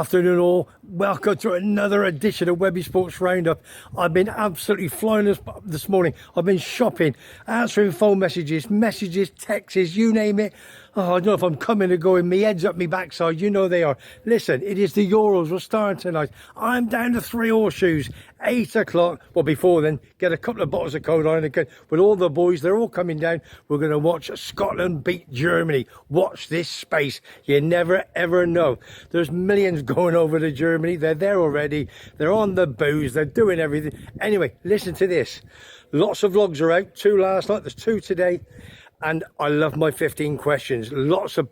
Afternoon all, welcome to another edition of Webby Sports Roundup. I've been absolutely flying this morning. I've been shopping, answering phone messages, texts, you name it. Oh, I don't know if I'm coming or going. My head's up my backside, you know they are. Listen, it is the Euros, we're starting tonight. I'm down to 3 horseshoes, 8 o'clock. Well, before then, get a couple of bottles of cold iron again with all the boys. They're all coming down. We're going to watch Scotland beat Germany. Watch this space. You never ever know. There's millions going over to Germany. They're there already. They're on the booze. They're doing everything. Anyway, listen to this. Lots of vlogs are out. 2 last night. There's 2 today. And I love my 15 questions. Lots of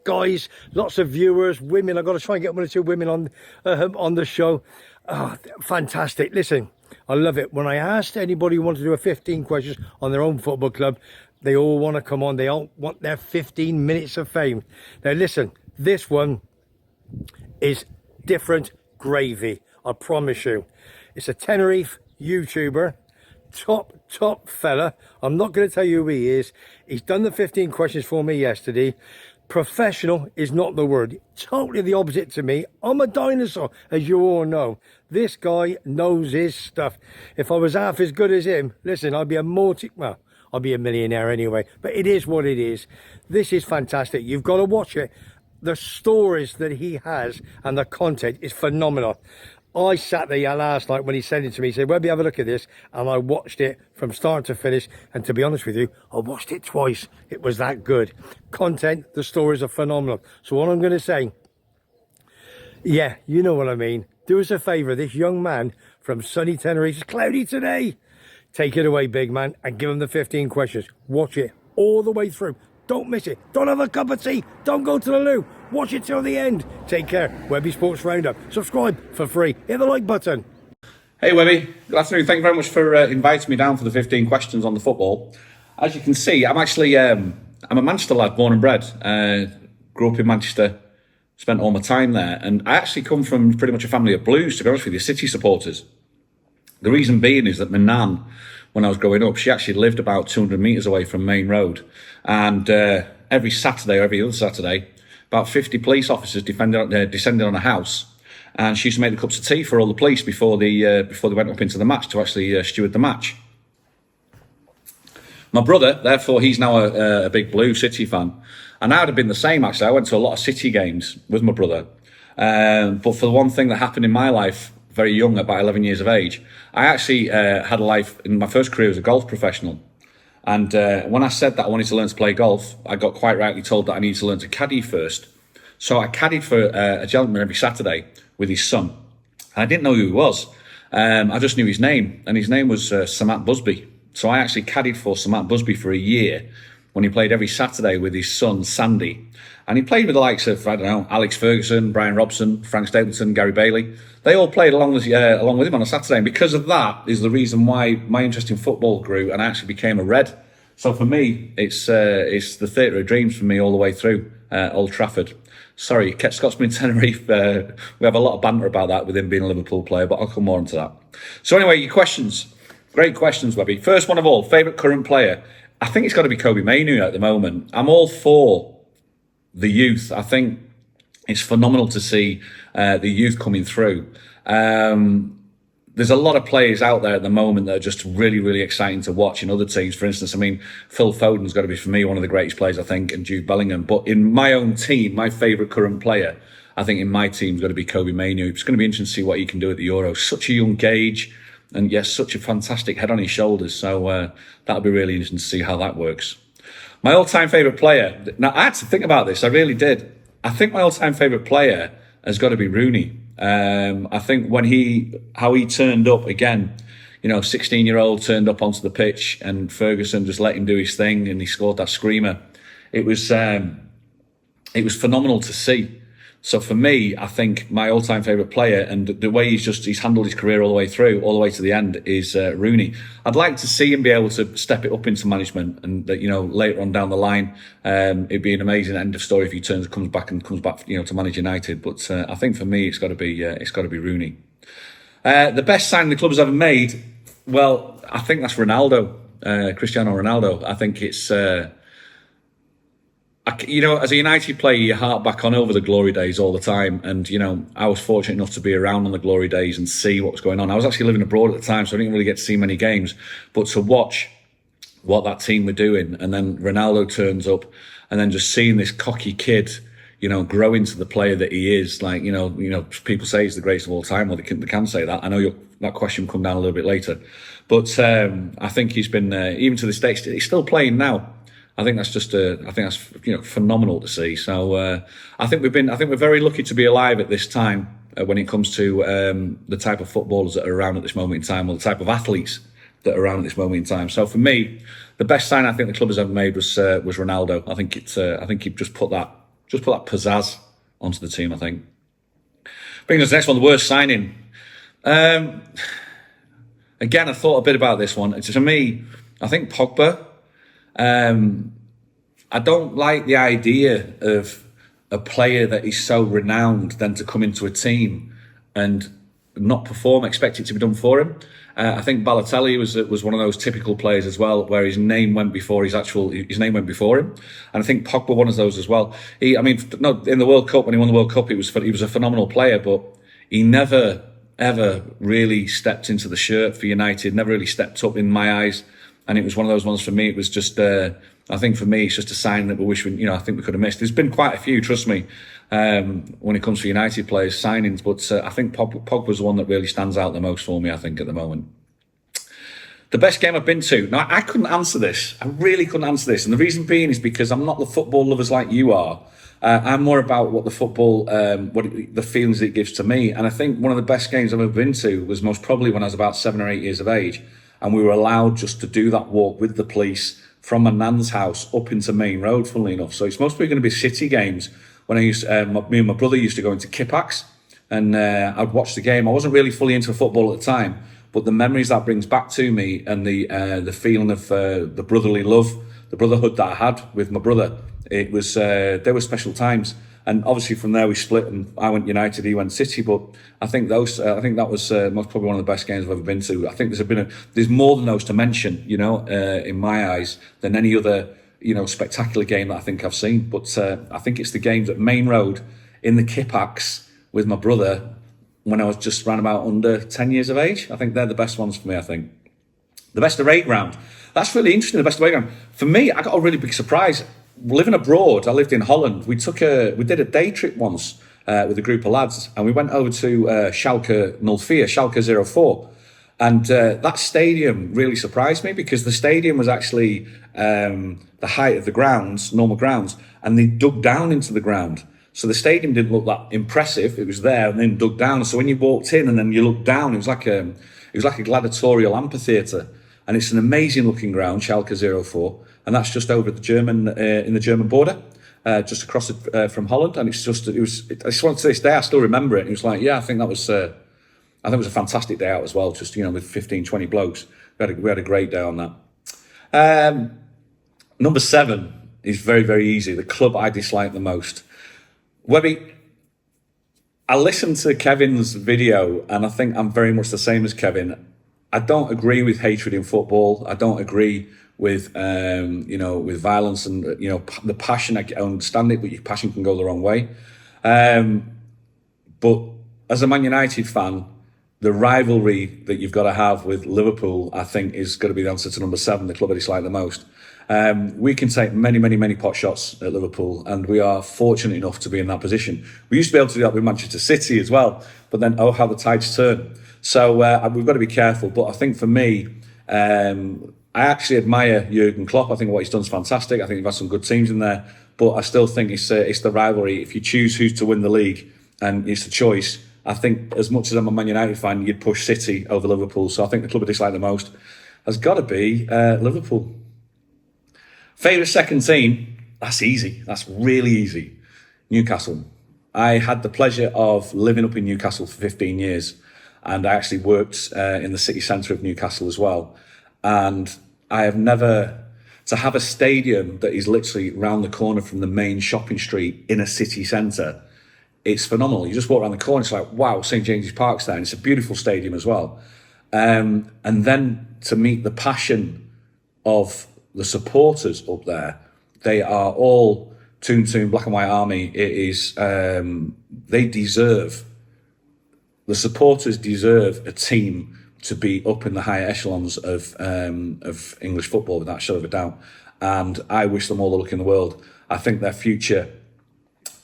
guys, lots of viewers, women. I've got to try and get 1 or 2 women on the show. Oh, fantastic. Listen, I love it. When I asked anybody who wanted to do a 15 questions on their own football club, they all want to come on. They all want their 15 minutes of fame. Now, listen, this one is different gravy. I promise you. It's a Tenerife YouTuber. Top fella. I'm not going to tell you who he is. He's done the 15 questions for me yesterday. Professional is not the word. Totally the opposite to me. I'm a dinosaur, as you all know. This guy knows his stuff. If I was half as good as him, listen, I'd be I'd be a millionaire anyway. But it is what it is. This is fantastic. You've got to watch it. The stories that he has and the content is phenomenal. I sat there last night when he sent it to me. He said, "Webby, have a look at this." And I watched it from start to finish. And to be honest with you, I watched it twice. It was that good. Content, the stories are phenomenal. So what I'm going to say, yeah, you know what I mean. Do us a favour. This young man from sunny Tenerife, it's cloudy today. Take it away, big man, and give him the 15 questions. Watch it all the way through. Don't miss it. Don't have a cup of tea. Don't go to the loo. Watch it till the end. Take care. Webby Sports Roundup. Subscribe for free. Hit the like button. Hey Webby, good afternoon. Thank you very much for inviting me down for the 15 questions on the football. As you can see, I'm actually I'm a Manchester lad, born and bred. Grew up in Manchester, spent all my time there, and I actually come from pretty much a family of Blues, to be honest with you, City supporters. The reason being is that my nan, when I was growing up, she actually lived about 200 metres away from Main Road. And every Saturday, or every other Saturday, about 50 police officers descended on a house. And she used to make the cups of tea for all the police before they went up into the match to actually steward the match. My brother, therefore, he's now a big Blue City fan. And I would have been the same, actually. I went to a lot of City games with my brother. But for the one thing that happened in my life, very young, about 11 years of age, I actually had a life in my first career as a golf professional. And when I said that I wanted to learn to play golf, I got quite rightly told that I needed to learn to caddy first. So I caddied for a gentleman every Saturday with his son. And I didn't know who he was. I just knew his name, and his name was Sir Matt Busby. So I actually caddied for Sir Matt Busby for a year when he played every Saturday with his son, Sandy. And he played with the likes of, I don't know, Alex Ferguson, Brian Robson, Frank Stapleton, Gary Bailey. They all played along with him on a Saturday. And because of that is the reason why my interest in football grew, and I actually became a Red. So for me, it's the theatre of dreams for me all the way through Old Trafford. Sorry, Scotsman Tenerife, we have a lot of banter about that with him being a Liverpool player, but I'll come more into that. So anyway, your questions. Great questions, Webby. First one of all, favourite current player. I think it's got to be Kobbie Mainoo at the moment. I'm all for the youth. I think it's phenomenal to see the youth coming through. There's a lot of players out there at the moment that are just really, really exciting to watch in other teams. For instance, I mean, Phil Foden's got to be, for me, one of the greatest players, I think, and Jude Bellingham. But in my own team, my favourite current player, I think in my team's got to be Kobbie Mainoo. It's going to be interesting to see what he can do at the Euros. Such a young age, and yes, such a fantastic head on his shoulders. So that'll be really interesting to see how that works. My all-time favourite player. Now, I had to think about this. I really did. I think my all-time favourite player has got to be Rooney. I think how he turned up again, 16-year-old turned up onto the pitch and Ferguson just let him do his thing and he scored that screamer. It was phenomenal to see. So for me, I think my all-time favourite player and the way he's handled his career all the way through, all the way to the end is Rooney. I'd like to see him be able to step it up into management and that, later on down the line, it'd be an amazing end of story if he comes back to manage United. But I think for me, it's got to be Rooney. The best signing the club has ever made. Well, I think that's Ronaldo, Cristiano Ronaldo. I think it's As a United player, you hark back on over the glory days all the time. And, I was fortunate enough to be around on the glory days and see what was going on. I was actually living abroad at the time, so I didn't really get to see many games. But to watch what that team were doing, and then Ronaldo turns up, and then just seeing this cocky kid, grow into the player that he is. Like, people say he's the greatest of all time. Well, they can say that. I know that question will come down a little bit later. But I think he's been, even to this day, he's still playing now. I think that's phenomenal to see. So I think we're very lucky to be alive at this time when it comes to the type of footballers that are around at this moment in time, or the type of athletes that are around at this moment in time. So for me, the best sign I think the club has ever made was Ronaldo. I think he just put that pizzazz onto the team. I think. Bringing us to the next one, the worst signing. Again, I thought a bit about this one. To me, I think Pogba. I don't like the idea of a player that is so renowned then to come into a team and not perform, expect it to be done for him. I think Balotelli was one of those typical players as well, where his name went before his name went before him. And I think Pogba one of those as well. In the World Cup, when he won the World Cup, he was a phenomenal player, but he never ever really stepped into the shirt for United, never really stepped up in my eyes. And it was one of those ones for me. It was just, I think for me, it's just a sign that we wish I think we could have missed. There's been quite a few, trust me, when it comes to United players signings, but I think Pogba's the one that really stands out the most for me, I think, at the moment. The best game I've been to. Now, I couldn't answer this. I really couldn't answer this. And the reason being is because I'm not the football lovers like you are. I'm more about what the football, the feelings it gives to me. And I think one of the best games I've ever been to was most probably when I was about 7 or 8 years of age. And we were allowed just to do that walk with the police from my nan's house up into Main Road, funnily enough. So it's mostly going to be City games. When me and my brother used to go into CAIXESBBXXX, and I'd watch the game. I wasn't really fully into football at the time, but the memories that brings back to me, and the feeling of the brotherly love, the brotherhood that I had with my brother, they were special times. And obviously from there we split, and I went United, he went City. But I think that was most probably one of the best games I've ever been to. I think there's more than those to mention, in my eyes, than any other, spectacular game that I think I've seen. But I think it's the games at Main Road in the Kippax with my brother when I was just around about under 10 years of age. I think they're the best ones for me, I think. The best of 8 round. That's really interesting, the best of 8 round. For me, I got a really big surprise. Living abroad, I lived in Holland. We did a day trip once with a group of lads, and we went over to Schalke 04, Schalke 04. And that stadium really surprised me, because the stadium was actually the height of the grounds, normal grounds, and they dug down into the ground. So the stadium didn't look that impressive. It was there and then dug down. So when you walked in and then you looked down, it was like a gladiatorial amphitheatre. And it's an amazing looking ground, Schalke 04. And that's just over the German, in the German border, just across from Holland. And I just want to this day, I still remember it. And it was like, yeah, I think it was a fantastic day out as well. Just, with 15, 20 blokes. We had a great day on that. Number 7 is very, very easy. The club I dislike the most. Webby, I listened to Kevin's video, and I think I'm very much the same as Kevin. I don't agree with hatred in football. I don't agree with with violence and the passion. I understand it, but your passion can go the wrong way. But as a Man United fan, the rivalry that you've got to have with Liverpool, I think, is going to be the answer to number 7, the club I dislike the most. We can take many, many, many pot shots at Liverpool, and we are fortunate enough to be in that position. We used to be able to do that with Manchester City as well, but then, oh, how the tides turn. So we've got to be careful. But I think for me, I actually admire Jurgen Klopp. I think what he's done is fantastic. I think he's had some good teams in there, but I still think it's the rivalry. If you choose who's to win the league and it's a choice, I think as much as I'm a Man United fan, you'd push City over Liverpool. So I think the club I dislike the most has got to be Liverpool. Favourite second team? That's easy. That's really easy. Newcastle. I had the pleasure of living up in Newcastle for 15 years, and I actually worked in the city centre of Newcastle as well. And I have never, to have a stadium that is literally round the corner from the main shopping street in a city centre, it's phenomenal. You just walk around the corner, it's like, wow, St James's Park's there, and it's a beautiful stadium as well. And then to meet the passion of the supporters up there, they are all Toon Black and White Army, it is they deserve, the supporters deserve a team to be up in the higher echelons of English football without a shadow of a doubt. And I wish them all the luck in the world. I think their future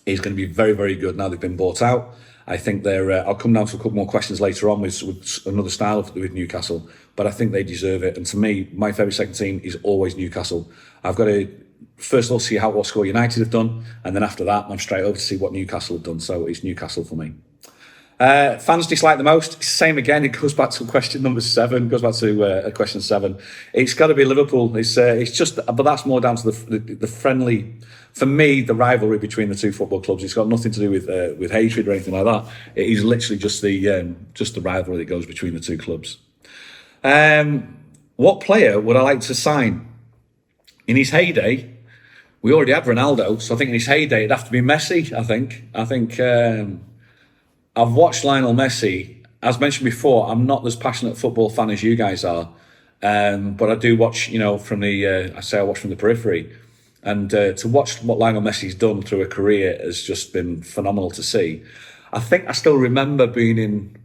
is going to be very, very good now they've been bought out. I think they're. I'll come down to a couple more questions later on with another style with Newcastle, but I think they deserve it. And to me, my favourite second team is always Newcastle. I've got to first of all see what score United have done, and then after that, I'm straight over to see what Newcastle have done. So it's Newcastle for me. Fans dislike the most. It's the same again. It goes back to question number 7. Goes back to question 7. It's got to be Liverpool. It's just, but that's more down to the friendly. For me, the rivalry between the two football clubs. It's got nothing to do with hatred or anything like that. It is literally just the rivalry that goes between the two clubs. What player would I like to sign? In his heyday, we already had Ronaldo, so I think in his heyday it'd have to be Messi. I think. I've watched Lionel Messi. As mentioned before, I'm not as passionate a football fan as you guys are, but I do watch. From the I watch from the periphery, and to watch what Lionel Messi's done through a career has just been phenomenal to see. I think I still remember being in,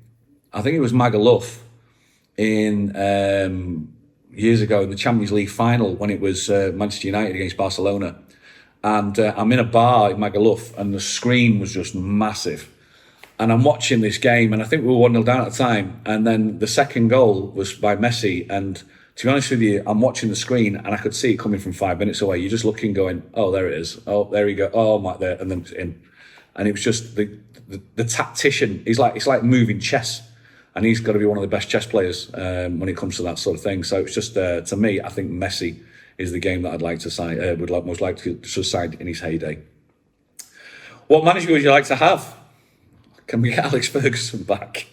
I think it was Magaluf in years ago in the Champions League final when it was Manchester United against Barcelona, and I'm in a bar in Magaluf, and the screen was just massive. And I'm watching this game, and I think we were 1-0 down at the time. And then the second goal was by Messi. And to be honest with you, I'm watching the screen, and I could see it coming from 5 minutes away. You're just looking, going, "Oh, there it is. Oh, there you go. Oh, my, there." And then it's in. And it was just the tactician. It's like moving chess, and he's got to be one of the best chess players when it comes to that sort of thing. So it's just to me, I think Messi is the game that I'd like to sign. Most likely to sign in his heyday. What manager would you like to have? Can we get Alex Ferguson back?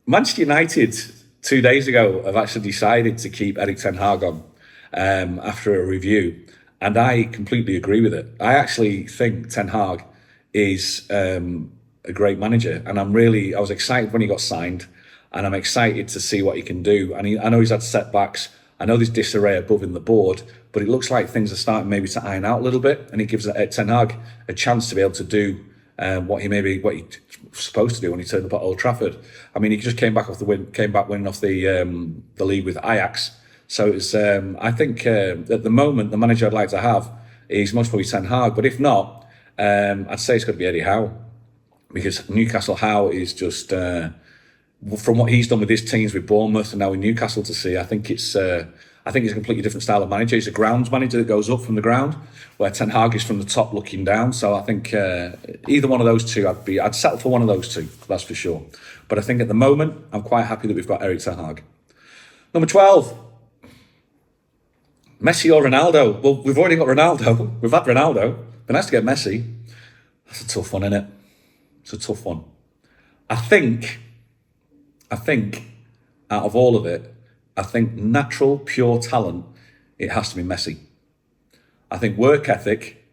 Manchester United 2 days ago have actually decided to keep Erik ten Hag on after a review, and I completely agree with it. I actually think Ten Hag is a great manager, and I was excited when he got signed, and I'm excited to see what he can do. And I know he's had setbacks. I know there's disarray above in the board, but it looks like things are starting maybe to iron out a little bit, and it gives Ten Hag a chance to be able to do what he was supposed to do when he turned up at Old Trafford. I mean, he just came back winning off the league with Ajax. So it's I think at the moment the manager I'd like to have is most probably Ten Hag, but if not, I'd say it's got to be Eddie Howe, because Newcastle Howe is just from what he's done with his teams with Bournemouth and now in Newcastle to see, I think it's a completely different style of manager. He's a grounds manager that goes up from the ground, where Ten Hag is from the top looking down. So I think either one of those two, I'd settle for one of those two, that's for sure. But I think at the moment, I'm quite happy that we've got Erik ten Hag. Number 12, Messi or Ronaldo? Well, we've already got Ronaldo. We've had Ronaldo. But nice to get Messi. That's a tough one, isn't it? It's a tough one. I think out of all of it, I think natural, pure talent, it has to be Messi. I think work ethic,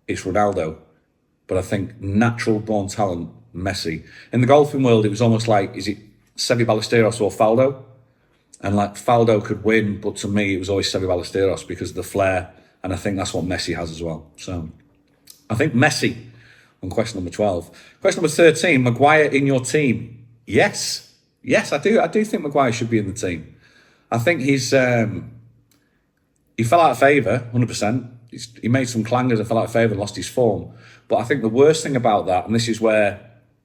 it's Ronaldo. But I think natural born talent, Messi. In the golfing world, it was almost like, is it Seve Ballesteros or Faldo? And like Faldo could win, but to me, it was always Seve Ballesteros because of the flair. And I think that's what Messi has as well. So I think Messi on question number 12. Question number 13, Maguire in your team? Yes, I do think Maguire should be in the team. I think he fell out of favour, 100%. He made some clangers and fell out of favour and lost his form. But I think the worst thing about that, and this is where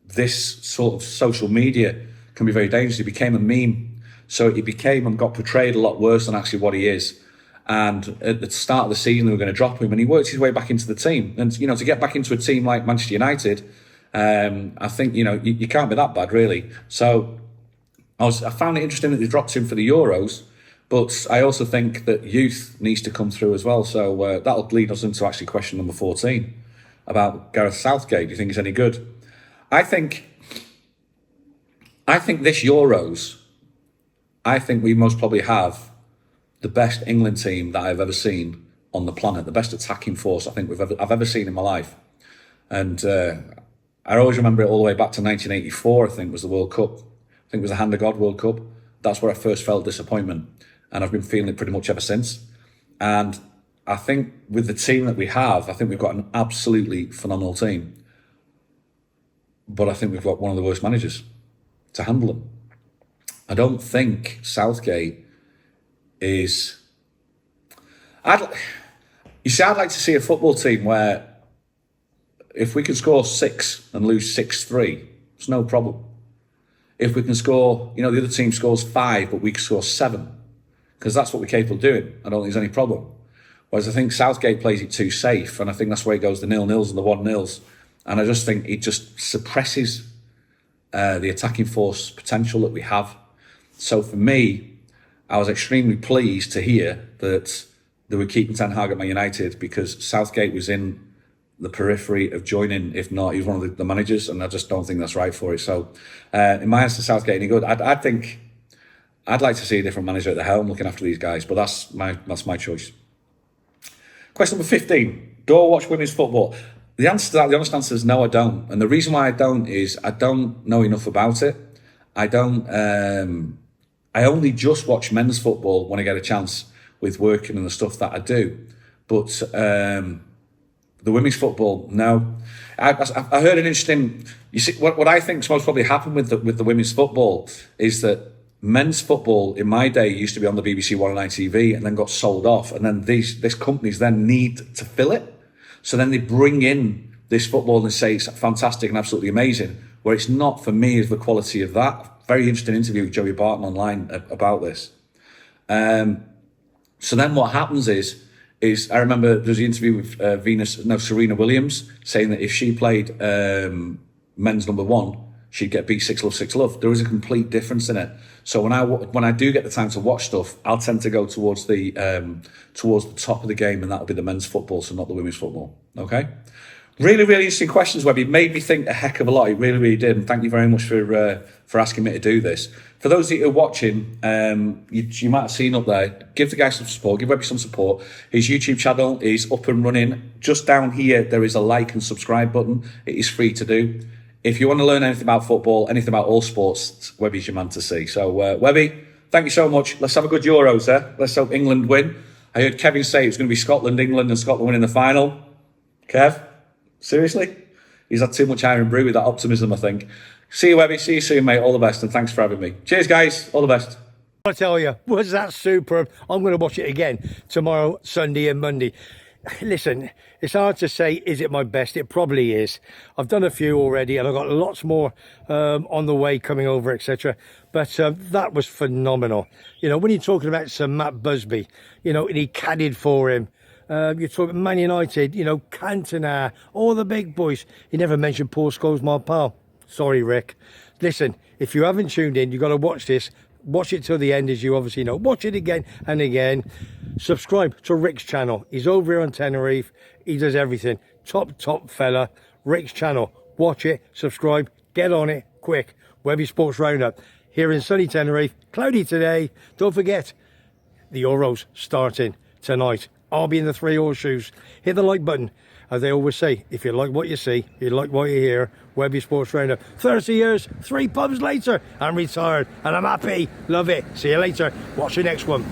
this sort of social media can be very dangerous, it became a meme. So it became and got portrayed a lot worse than actually what he is. And at the start of the season, they were going to drop him, and he worked his way back into the team. And, to get back into a team like Manchester United, I think, you can't be that bad, really. So I found it interesting that they dropped him for the Euros, but I also think that youth needs to come through as well. So that'll lead us into actually question number 14 about Gareth Southgate. Do you think he's any good? I think this Euros, I think we most probably have the best England team that I've ever seen on the planet, the best attacking force I think I've ever seen in my life. And I always remember it all the way back to 1984, I think was the World Cup. I think it was the Hand of God World Cup. That's where I first felt disappointment. And I've been feeling it pretty much ever since. And I think with the team that we have, I think we've got an absolutely phenomenal team. But I think we've got one of the worst managers to handle them. I don't think Southgate is... I'd like to see a football team where if we can score 6 and lose 6-3, it's no problem. If we can score, the other team scores 5, but we can score 7, because that's what we're capable of doing. I don't think there's any problem. Whereas I think Southgate plays it too safe, and I think that's where it goes, the 0-0s and the 1-0s. And I just think it just suppresses the attacking force potential that we have. So for me, I was extremely pleased to hear that they were keeping Ten Hag at Man United, because Southgate was in the periphery of joining. If not, he was one of the managers, and I just don't think that's right for it. So in my answer to Southgate any good, I think I'd like to see a different manager at the helm looking after these guys, but that's my choice. Question number 15, do I watch women's football? The answer to that, the honest answer is no, I don't. And the reason why I don't is I don't know enough about it. I only just watch men's football when I get a chance with working and the stuff that I do. But the women's football, no. I heard an interesting... You see, what I think's most probably happened with the women's football is that men's football in my day used to be on the BBC One and ITV and then got sold off. And then these companies then need to fill it. So then they bring in this football and say it's fantastic and absolutely amazing, where it's not, for me, is the quality of that. Very interesting interview with Joey Barton online about this. So then what happens is I remember there's an interview with Serena Williams saying that if she played men's number 1, she'd get B6 Love 6 Love. There is a complete difference in it. So when I do get the time to watch stuff, I'll tend to go towards the top of the game, and that'll be the men's football, so not the women's football. Okay. Really, really interesting questions, Webby. It made me think a heck of a lot. It really, really did. And thank you very much for asking me to do this. For those of you who are watching, you might have seen up there, give the guy some support, give Webby some support. His YouTube channel is up and running. Just down here, there is a like and subscribe button. It is free to do. If you want to learn anything about football, anything about all sports, Webby's your man to see. So, Webby, thank you so much. Let's have a good Euros, Let's hope England win. I heard Kevin say it was going to be Scotland, England, and Scotland winning the final. Kev, seriously? He's had too much iron brew with that optimism, I think. See you, Webby. See you soon, mate. All the best, and thanks for having me. Cheers, guys. All the best. I tell you, was that superb? I'm going to watch it again tomorrow, Sunday and Monday. Listen, it's hard to say, is it my best? It probably is. I've done a few already, and I've got lots more on the way coming over, etc. But that was phenomenal. When you're talking about Sir Matt Busby, and he caddied for him. You're talking Man United, Cantona, all the big boys. He never mentioned Paul Scholes, my pal. Sorry, Rick. Listen, if you haven't tuned in, you've got to watch this. Watch it till the end, as you obviously know. Watch it again and again. Subscribe to Rick's channel. He's over here on Tenerife. He does everything. Top fella. Rick's channel. Watch it. Subscribe. Get on it. Quick. WEBBY'S Sports Roundup. Here in sunny Tenerife. Cloudy today. Don't forget, the Euros starting tonight. I'll be in the 3 horseshoes. Hit the like button. As they always say, if you like what you see, if you like what you hear, WEBBY'S Sports Roundup. 30 years, 3 pubs later, I'm retired and I'm happy. Love it. See you later. Watch the next one.